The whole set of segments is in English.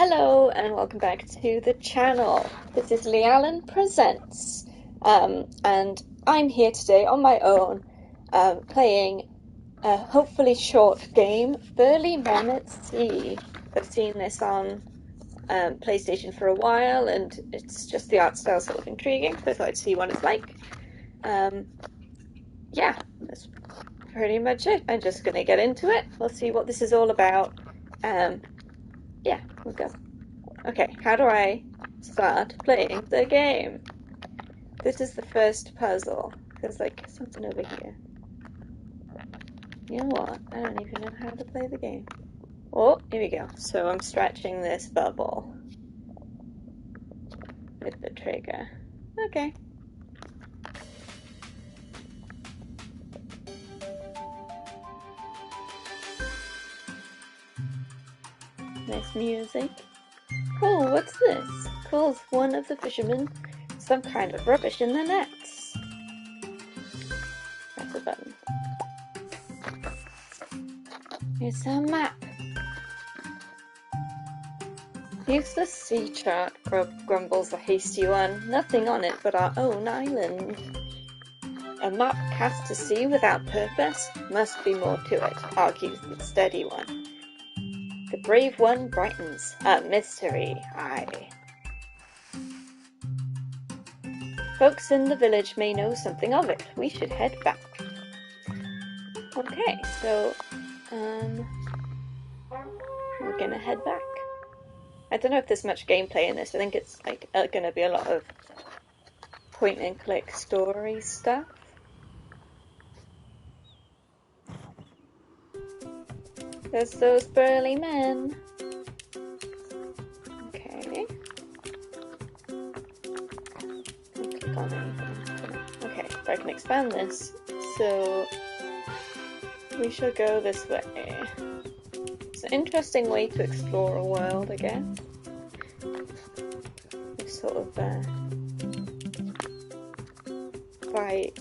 Hello and welcome back to the channel. This is Leanne Presents, and I'm here today on my own, playing a hopefully short game, Burly Men at Sea. I've seen this on PlayStation for a while, and it's just the art style sort of intriguing, so I thought I'd see what it's like. Yeah, that's pretty much it. I'm just gonna get into it. We'll see what this is all about. Yeah, we'll go. Okay, how do I start playing the game? This is the first puzzle. There's like something over here. You know what? I don't even know how to play the game. Oh, here we go. So I'm stretching this bubble with the trigger. Okay. Nice music. Cool, what's this? Calls one of the fishermen some kind of rubbish in their nets. Press a button. Here's a map. Useless sea chart, grumbles the hasty one. Nothing on it but our own island. A map cast to sea without purpose? Must be more to it, argues the steady one. The brave one brightens. A mystery, aye. Folks in the village may know something of it. We should head back. Okay, so, we're gonna head back. I don't know if there's much gameplay in this. I think it's like gonna be a lot of point and click story stuff. There's those burly men. Okay. Click on anything. Okay, so I can expand this. So we shall go this way. It's an interesting way to explore a world, I guess. It's sort of by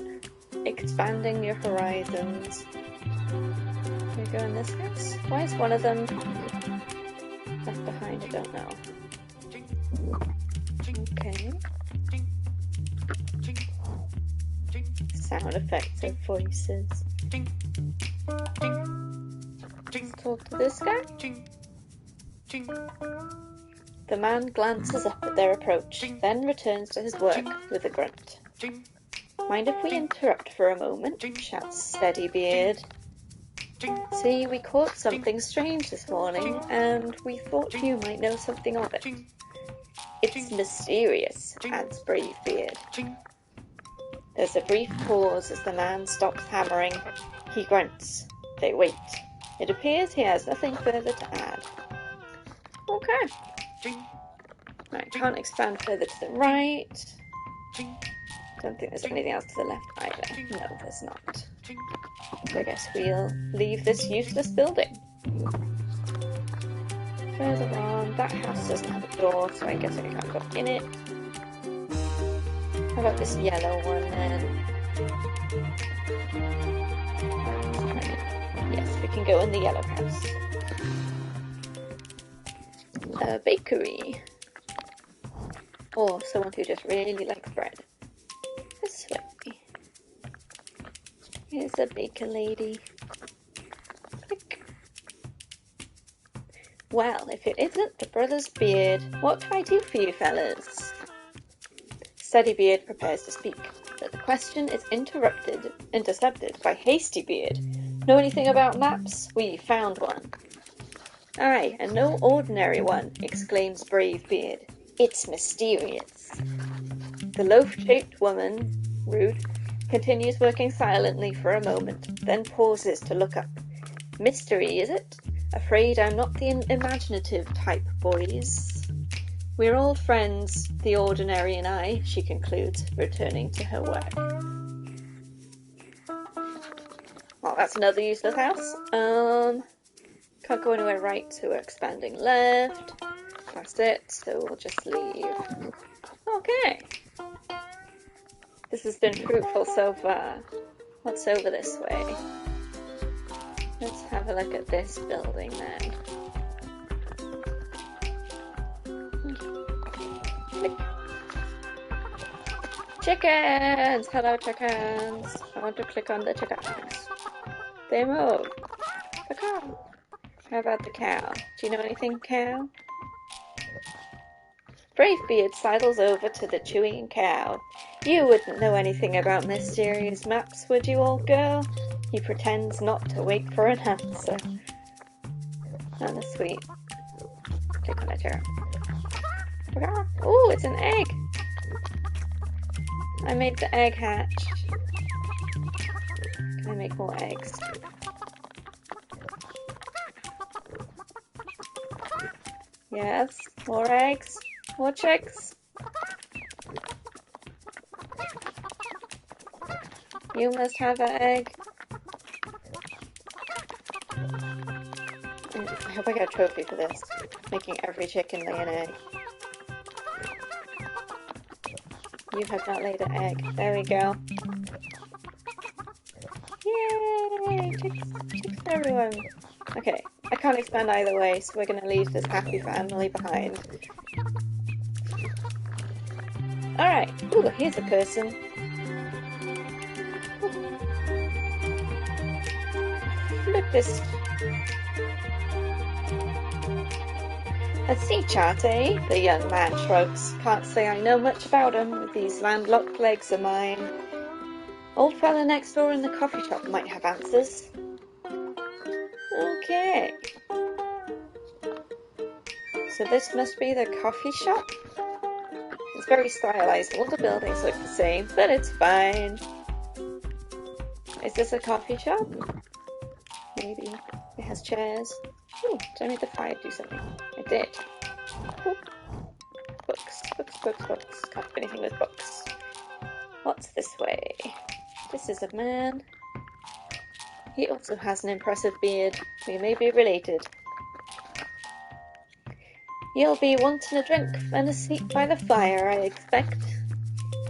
expanding your horizons. Can we go in this house? Why is one of them left behind? I don't know. Okay. Sound effects of voices. Let's talk to this guy. The man glances up at their approach, then returns to his work with a grunt. Mind if we interrupt for a moment? Shouts Steady Beard. See, we caught something strange this morning, and we thought you might know something of it. It's mysterious, adds Brave Beard. There's a brief pause as the man stops hammering. He grunts. They wait. It appears he has nothing further to add. Okay. Right, can't expand further to the right. Don't think there's anything else to the left either. No, there's not. So I guess we'll leave this useless building. Further on, that house doesn't have a door, so I guess I can't go in it. How about this yellow one then? Yes, we can go in the yellow house. A bakery. Or someone who just really likes bread. This way. Here's a baker lady. Click. Well, if it isn't the Brothers Beard, what can I do for you fellas? Steady Beard prepares to speak, but the question is intercepted by Hasty Beard. Know anything about maps? We found one. Aye, and no ordinary one, exclaims Brave Beard. It's mysterious. The loaf-shaped woman, Rude, continues working silently for a moment, then pauses to look up. Mystery, is it? Afraid I'm not the imaginative type, boys. We're old friends, the ordinary and I, she concludes, returning to her work. Well, that's another useless house. Can't go anywhere right, so we're expanding left. That's it, so we'll just leave. Okay. This has been fruitful so far. What's over this way? Let's have a look at this building then. Chickens! Hello, chickens! I want to click on the chickens. They move. The cow. How about the cow? Do you know anything, cow? Bravebeard sidles over to the chewing cow. You wouldn't know anything about mysterious maps, would you, old girl? He pretends not to wait for an answer. Oh, that's sweet. Click on it here. Ooh, it's an egg! I made the egg hatch. Can I make more eggs? Yes, more eggs, more chicks. You must have an egg. I hope I get a trophy for this. Making every chicken lay an egg. You have not laid an egg. There we go. Yay! Chicks for everyone. Okay, I can't expand either way, so we're gonna leave this happy family behind. Alright, ooh, here's a person. Look this. A sea chart, eh? The young man shrugs. Can't say I know much about 'em with these landlocked legs of mine. Old fella next door in the coffee shop might have answers. Okay. So this must be the coffee shop? It's very stylized. All the buildings look the same, but it's fine. Is this a coffee shop? Maybe. It has chairs. Ooh, did I make the fire do something? I did. Ooh. Books, books, books, books. Can't do anything with books. What's this way? This is a man. He also has an impressive beard. We may be related. You'll be wanting a drink and a seat by the fire, I expect.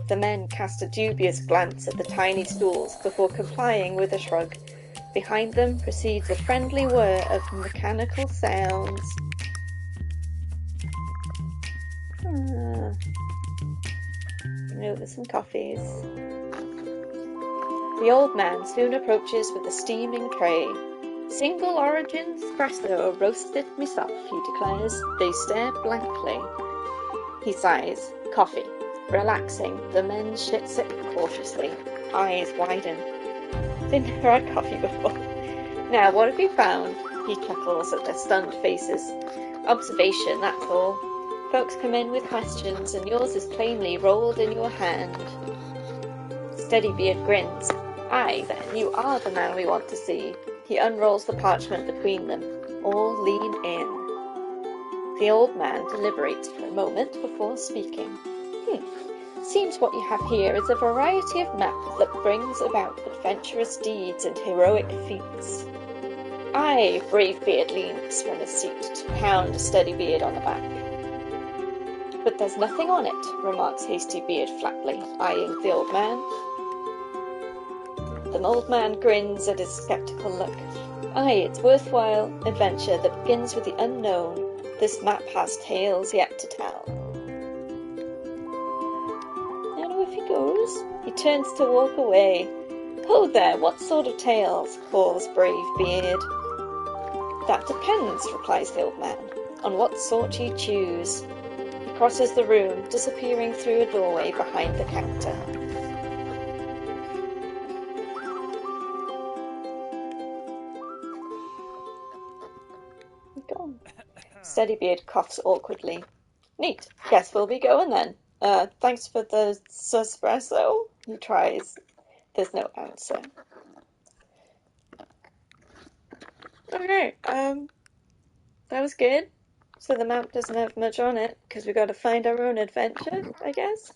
The men cast a dubious glance at the tiny stools before complying with a shrug. Behind them proceeds a friendly whir of mechanical sounds. Over some coffees. The old man soon approaches with a steaming tray. Single origin espresso roasted myself, he declares. They stare blankly. He sighs. Coffee. Relaxing. The men sip cautiously. Eyes widen. They never had coffee before. Now, what have you found? He chuckles at their stunned faces. Observation, that's all. Folks come in with questions, and yours is plainly rolled in your hand. Steadybeard grins. Aye, then, you are the man we want to see. He unrolls the parchment between them. All lean in. The old man deliberates for a moment before speaking. Seems what you have here is a variety of maps that brings about adventurous deeds and heroic feats. Aye, Bravebeard leans from his seat to pound Steadybeard on the back. But there's nothing on it, remarks Hastybeard flatly, eyeing the old man. The old man grins at his sceptical look. Aye, it's worthwhile adventure that begins with the unknown. This map has tales yet to tell. And off he goes. He turns to walk away. Ho there, what sort of tales? Calls Bravebeard. That depends, replies the old man, on what sort you choose. He crosses the room, disappearing through a doorway behind the counter. Gone. Steadybeard coughs awkwardly. Neat. Guess we'll be going then. Thanks for the espresso. He tries. There's no answer. Okay, that was good. So the map doesn't have much on it, because we got to find our own adventure, I guess.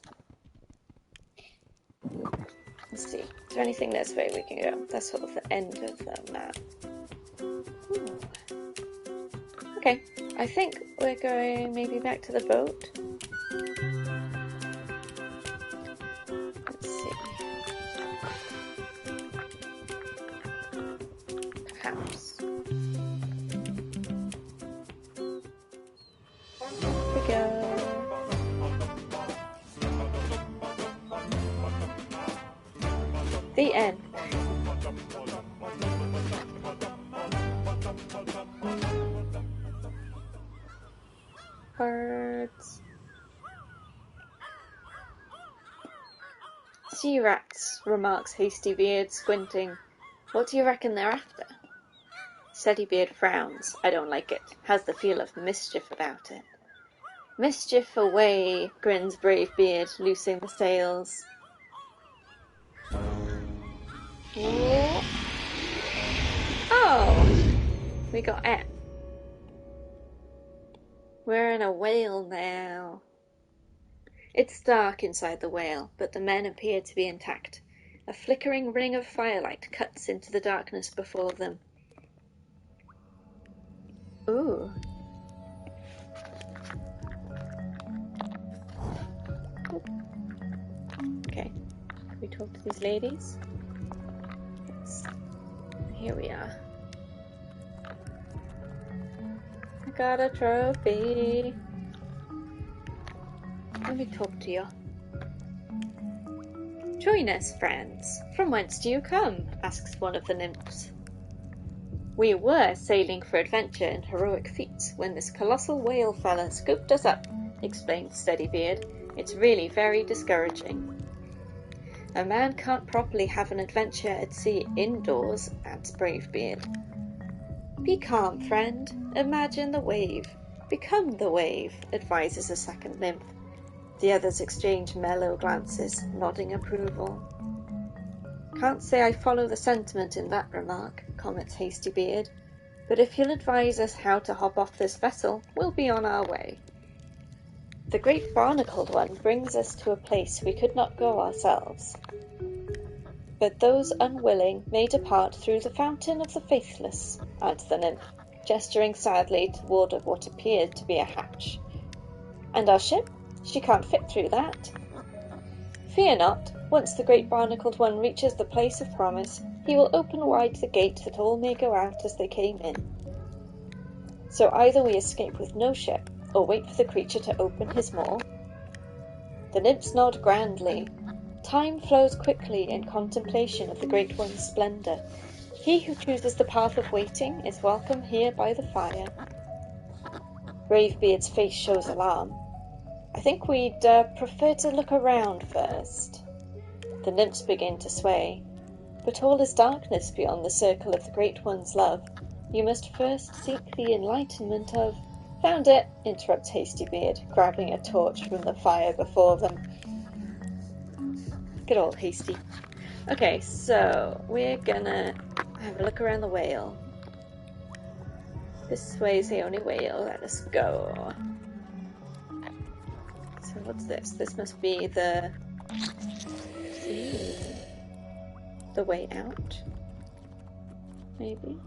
Let's see. Is there anything this way we can go? That's sort of the end of the map. Ooh. Okay, I think we're going maybe back to the boat. Let's see. Perhaps. Here we go. The end. Birds. Sea rats, remarks Hasty Beard, squinting. What do you reckon they're after? Steady Beard frowns. I don't like it. Has the feel of mischief about it. Mischief away, grins Brave Beard, loosing the sails. Whoa. Oh! We got it. We're in a whale now. It's dark inside the whale, but the men appear to be intact. A flickering ring of firelight cuts into the darkness before them. Ooh. Okay, can we talk to these ladies? Yes. Here we are. I got a trophy. Let me talk to you. Join us, friends. From whence do you come? Asks one of the nymphs. We were sailing for adventure and heroic feats when this colossal whale fella scooped us up, explained Steady Beard. It's really very discouraging. A man can't properly have an adventure at sea indoors, adds Brave Beard. Be calm, friend. Imagine the wave. Become the wave, advises a second nymph. The others exchange mellow glances, nodding approval. Can't say I follow the sentiment in that remark, comments Hasty Beard, but if you'll advise us how to hop off this vessel, we'll be on our way. The great barnacled one brings us to a place we could not go ourselves, but those unwilling may depart through the fountain of the faithless, adds the nymph, gesturing sadly toward what appeared to be a hatch. And our ship? She can't fit through that. Fear not. Once the great barnacled one reaches the place of promise, he will open wide the gate that all may go out as they came in. So either we escape with no ship, or wait for the creature to open his maw. The nymphs nod grandly. Time flows quickly in contemplation of the Great One's splendour. He who chooses the path of waiting is welcome here by the fire. Bravebeard's face shows alarm. I think we'd prefer to look around first. The nymphs begin to sway. But all is darkness beyond the circle of the Great One's love. You must first seek the enlightenment of... Found it, interrupts Hasty Beard, grabbing a torch from the fire before them. Good old Hasty. Okay, so we're gonna have a look around the whale. This way is the only whale. Let us go. So what's this? This must be the... the way out? Maybe?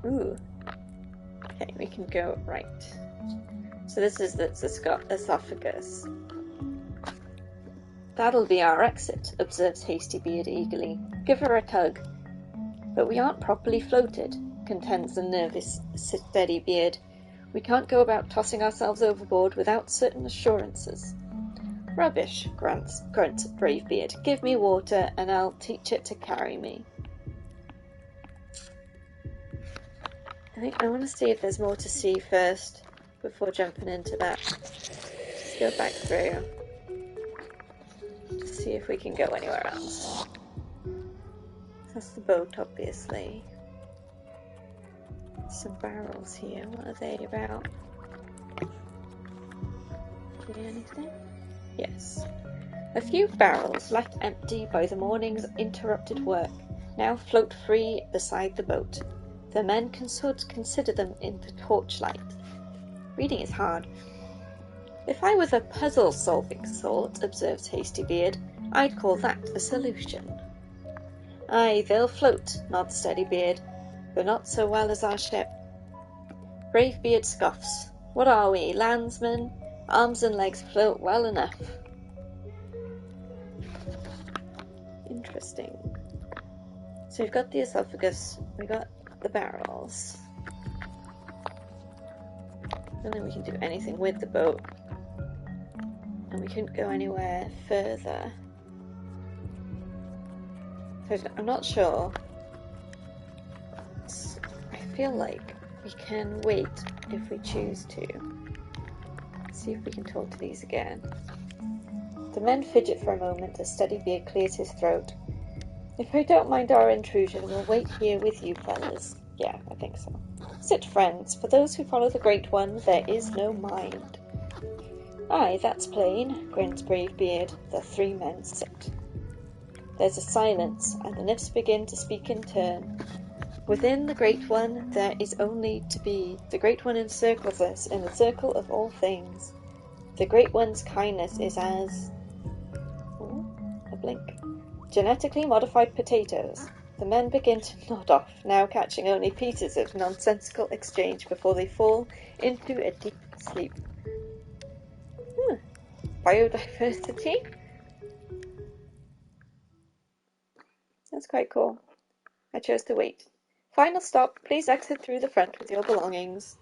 Ooh. Okay, we can go right. So this is the esophagus. That'll be our exit, observes Hasty Beard eagerly. Give her a tug. But we aren't properly floated, contends the nervous Steady Beard. We can't go about tossing ourselves overboard without certain assurances. Rubbish, grunts Brave Beard. Give me water and I'll teach it to carry me. I think I want to see if there's more to see first before jumping into that. Let's go back through. To see if we can go anywhere else. That's the boat, obviously. Some barrels here. What are they about? See anything? Yes. A few barrels left empty by the morning's interrupted work now float free beside the boat. The men consider them in the torchlight. Reading is hard. If I was a puzzle-solving sort, observes Hasty Beard, I'd call that a solution. Aye, they'll float, nods Steady Beard, but not so well as our ship. Brave Beard scoffs. What are we, landsmen? Arms and legs float well enough. Interesting. So we've got the esophagus, we've got the barrels. I don't think we can do anything with the boat. And we couldn't go anywhere further. So I'm not sure. I feel like we can wait if we choose to. See if we can talk to these again. The men fidget for a moment as Steadybeard clears his throat. If I don't mind our intrusion, we'll wait here with you fellas. Yeah, I think so. Sit, friends. For those who follow the Great One, there is no mind. Aye, that's plain, grins Bravebeard. The three men sit. There's a silence, and the nymphs begin to speak in turn. Within the Great One, there is only to be. The Great One encircles us in the circle of all things. The Great One's kindness is as... a blink. Genetically modified potatoes. The men begin to nod off, now catching only pieces of nonsensical exchange before they fall into a deep sleep. Biodiversity? That's quite cool. I chose to wait. Final stop. Please exit through the front with your belongings.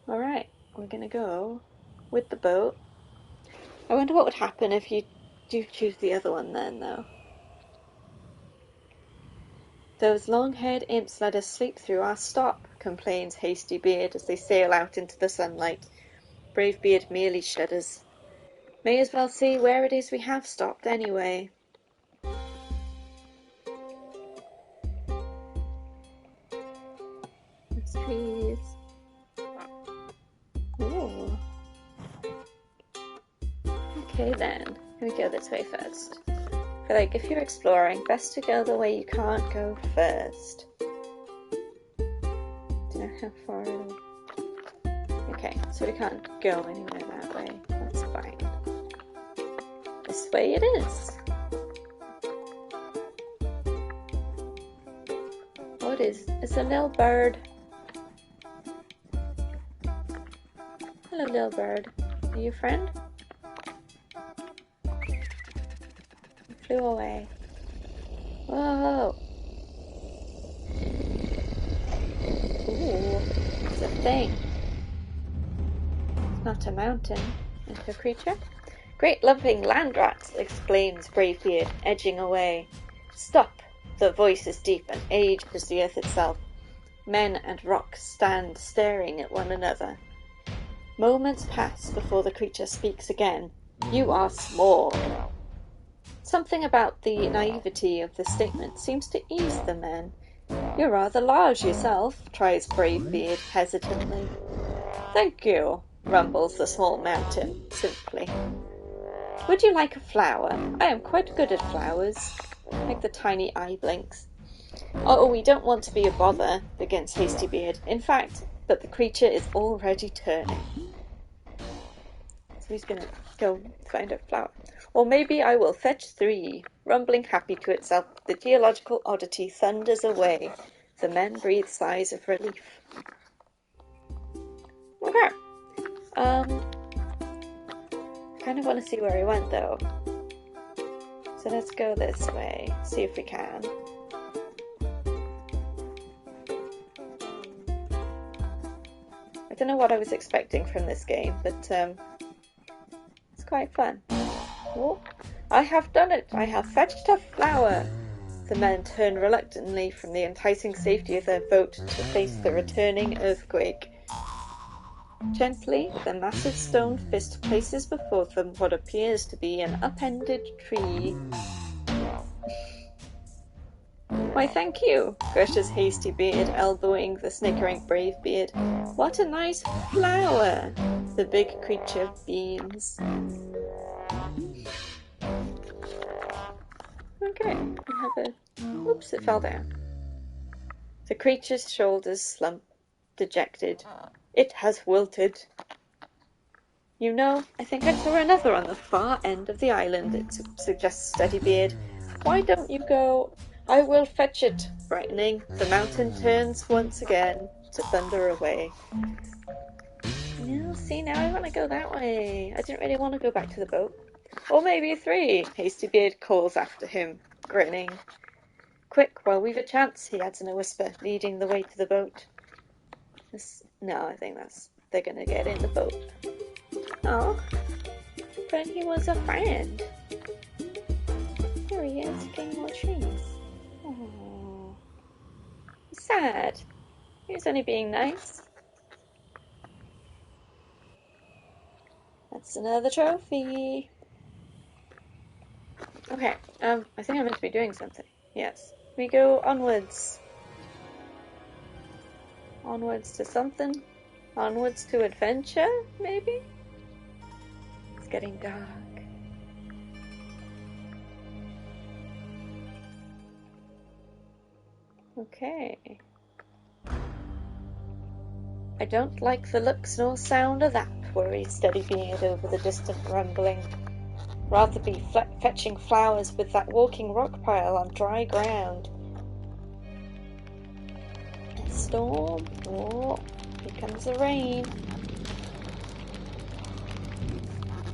Alright, we're gonna go with the boat. I wonder what would happen if you do choose the other one then, though. Those long-haired imps let us sleep through our stop, complains Hastybeard as they sail out into the sunlight. Bravebeard merely shudders. May as well see where it is we have stopped anyway. There's trees. Ooh. Okay then, let me go this way first. I feel like if you're exploring, best to go the way you can't go first. Don't know how far it'll... Okay, so we can't go anywhere that way. That's fine. This way it is. What is... It's a little bird. Hello, little bird. Are you a friend? Flew away. Whoa! Ooh, it's a thing. It's not a mountain. It's a creature. Great loving land rats! Exclaims Bravebeard, edging away. Stop! The voice is deep and aged as the earth itself. Men and rocks stand staring at one another. Moments pass before the creature speaks again. You are small. Something about the naivety of the statement seems to ease the men. You're rather large yourself, tries Bravebeard hesitantly. Thank you, rumbles the small mountain simply. Would you like a flower? I am quite good at flowers. Like the tiny eye blinks. Oh, we don't want to be a bother, begins Hastybeard. In fact, but the creature is already turning. So he's gonna go find a flower. Or maybe I will fetch 3. Rumbling happy to itself, the geological oddity thunders away. The men breathe sighs of relief. Okay. Kind of want to see where he went though. So let's go this way, see if we can. I don't know what I was expecting from this game, but it's quite fun. Oh, I have done it! I have fetched a flower! The men turn reluctantly from the enticing safety of their boat to face the returning earthquake. Gently, the massive stone fist places before them what appears to be an upended tree. Why, thank you, gushes Hastybeard, elbowing the snickering Bravebeard. What a nice flower! The big creature beams. Okay, we have a... Oops, it fell down. The creature's shoulders slump, dejected. It has wilted. You know, I think I saw another on the far end of the island, it suggests Steadybeard. Why don't you go? I will fetch it, brightening. The mountain turns once again to thunder away. No, see, now I want to go that way. I didn't really want to go back to the boat. Or maybe 3, Hastybeard calls after him, grinning. Quick, while we've a chance, he adds in a whisper, leading the way to the boat. No, I think they're gonna get in the boat. Oh, but he was a friend. Here he is, getting more trees. Oh. He's sad. He was only being nice. That's another trophy. Okay, I think I'm meant to be doing something. Yes. We go onwards. Onwards to something. Onwards to adventure, maybe? It's getting dark. Okay. I don't like the looks nor sound of that, worries Steadybeard over the distant rumbling. Rather be fetching flowers with that walking rock pile on dry ground. A storm? Oh, here comes the rain.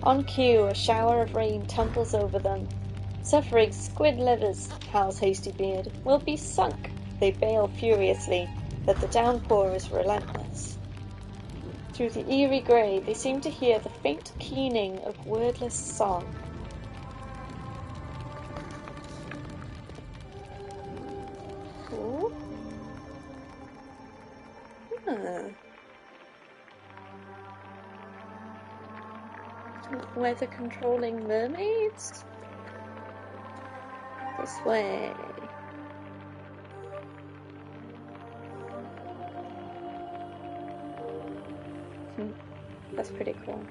On cue, a shower of rain tumbles over them. Suffering squid livers, howls Hastybeard. We'll be sunk, they bail furiously, but the downpour is relentless. Through the eerie grey, they seem to hear the faint keening of wordless song. Ooh. Weather controlling mermaids? This way. That's pretty cool.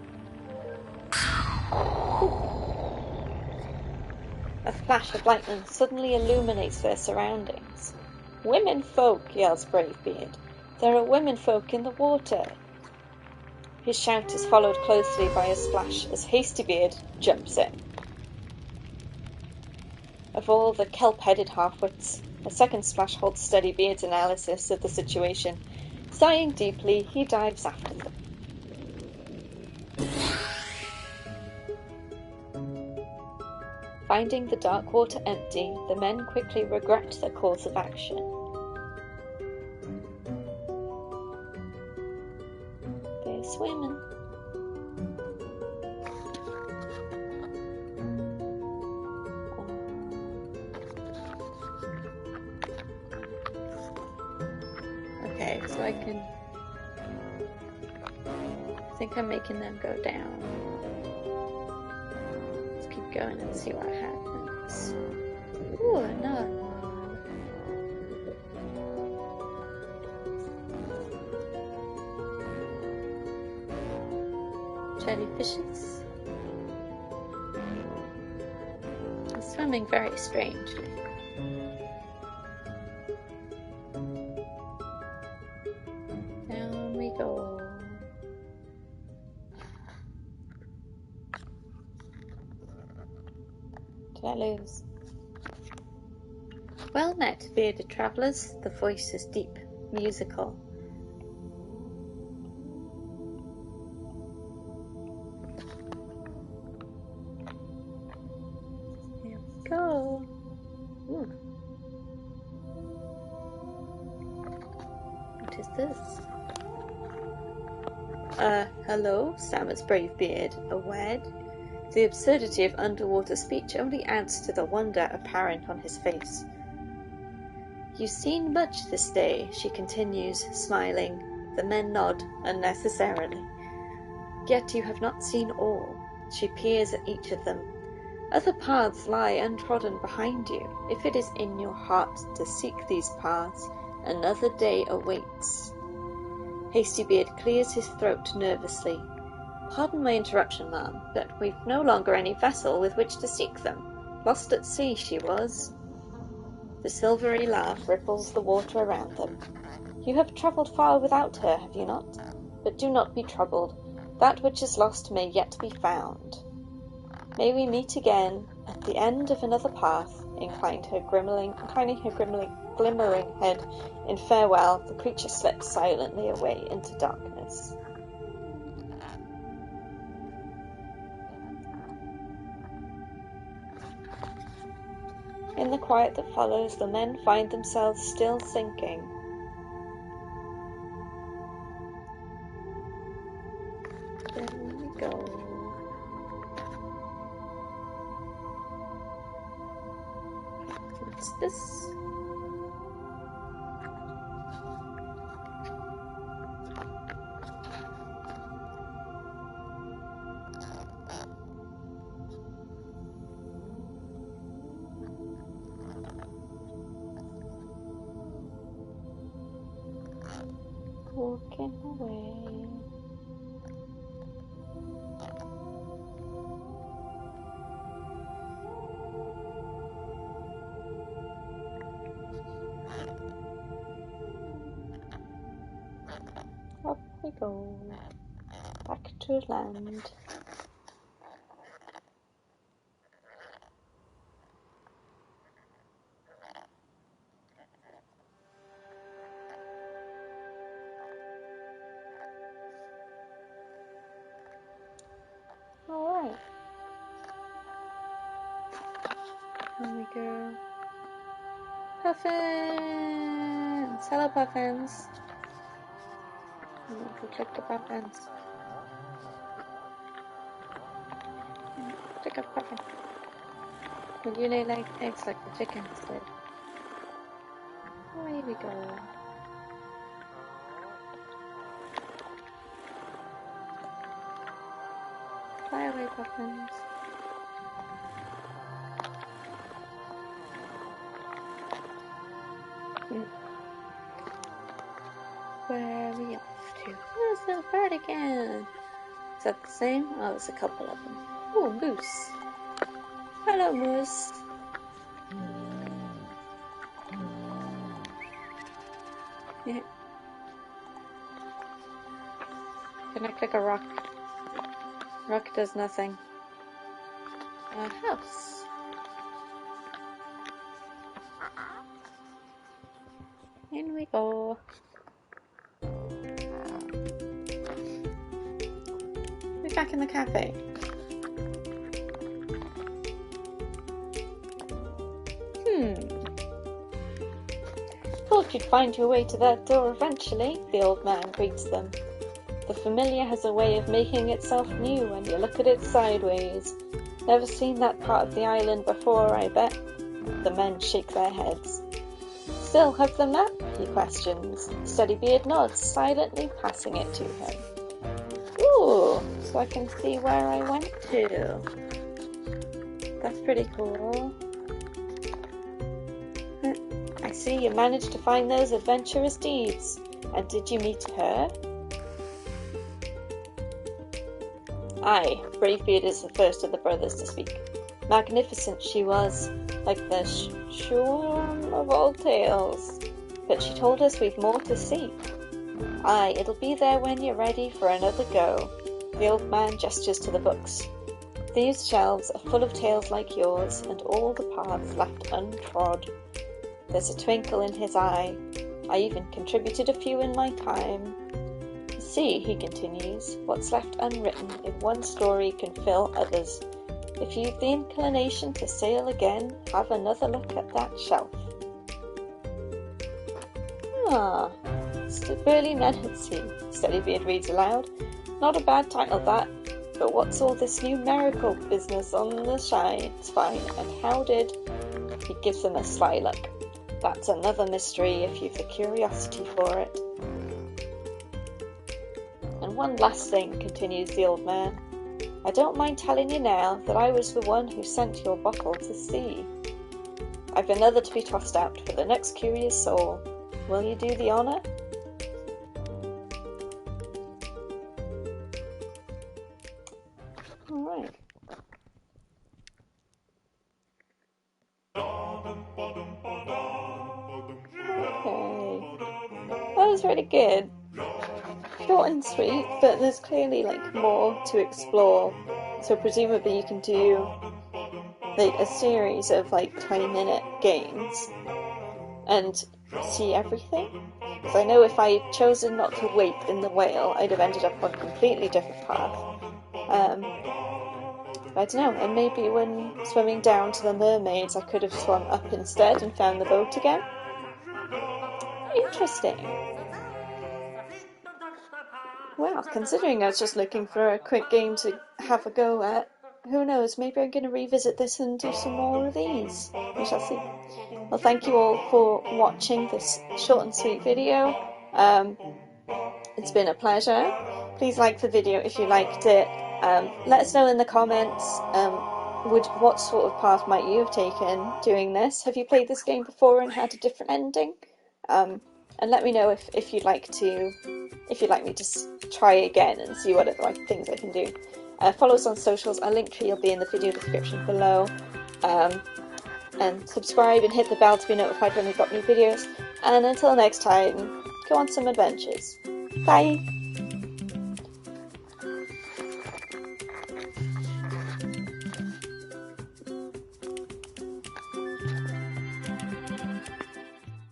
A flash of lightning suddenly illuminates their surroundings. Women folk, yells Bravebeard. There are women folk in the water. His shout is followed closely by a splash as Hastybeard jumps in. Of all the kelp-headed half-wits, a second splash holds Steadybeard's analysis of the situation. Sighing deeply, he dives after them. Finding the dark water empty, the men quickly regret their course of action. They're swimming. Okay, so I think I'm making them go down. Let's keep going and see what happens. Ooh, another one. Jellyfishes. They're swimming very strangely. Down we go. Did I lose? Well met, bearded travellers. The voice is deep, musical. Here we go. Ooh. What is this? Hello, stammers Bravebeard, a wed? The absurdity of underwater speech only adds to the wonder apparent on his face. You've seen much this day, she continues, smiling. The men nod unnecessarily. Yet you have not seen all. She peers at each of them. Other paths lie untrodden behind you. If it is in your heart to seek these paths, another day awaits. Hastybeard clears his throat nervously. Pardon my interruption, ma'am, but we've no longer any vessel with which to seek them. Lost at sea she was. The silvery laugh ripples the water around them. You have travelled far without her, have you not? But do not be troubled. That which is lost may yet be found. May we meet again at the end of another path, inclining her glimmering head in farewell. The creature slips silently away into darkness. In the quiet that follows, the men find themselves still thinking. There we go. What's this? walking away. Up we go, back to land. Alright. Here we go. Puffins! Hello, Puffins! Go check the Puffins. Check out Puffin. Will you lay like eggs like the chickens did? Away we go. Fly away, Puffins. Where are we off to? Oh, it's little bird again. Is that the same? Oh, there's a couple of them. Oh, moose. Hello, moose. Yeah. Can I click a rock? Rock does nothing. A house. In we go. We're back in the cafe. Thought you'd find your way to that door eventually, the old man greets them. The familiar has a way of making itself new when you look at it sideways. Never seen that part of the island before, I bet. The men shake their heads. Still have the map? He questions. Steadybeard nods, silently passing it to him. Ooh, so I can see where I went to. That's pretty cool. I see you managed to find those adventurous deeds. And did you meet her? Aye, Bravebeard is the first of the brothers to speak. Magnificent she was, like the shorn of all tales. But she told us we've more to see. Aye, it'll be there when you're ready for another go. The old man gestures to the books. These shelves are full of tales like yours, and all the paths left untrod. There's a twinkle in his eye. I even contributed a few in my time. See, he continues, what's left unwritten in one story can fill others. If you've the inclination to sail again, have another look at that shelf. Ah, Burly Men at Sea, Steadybeard reads aloud. Not a bad title that, but what's all this numerical business on the spine, and how did... He gives them a sly look. That's another mystery if you've the curiosity for it. And one last thing, continues the old man. I don't mind telling you now that I was the one who sent your bottle to sea. I've another to be tossed out for the next curious soul. Will you do the honour? Alright. Okay. That was really good. Short and sweet, but there's clearly like more to explore. So presumably you can do like a series of like 20-minute games and see everything. Because I know if I had chosen not to wait in the whale, I'd have ended up on a completely different path. I don't know, and maybe when swimming down to the mermaids I could have swum up instead and found the boat again. Interesting. Well, considering I was just looking for a quick game to have a go at, who knows, maybe I'm going to revisit this and do some more of these. We shall see. Well, thank you all for watching this short and sweet video. It's been a pleasure. Please like the video if you liked it. Let us know in the comments what sort of path might you have taken doing this. Have you played this game before and had a different ending? and let me know if you'd like me to try again and see what things I can do. Follow us on socials. Our link tree will be in the video description below. And subscribe and hit the bell to be notified when we drop new videos. And until next time, go on some adventures. Bye!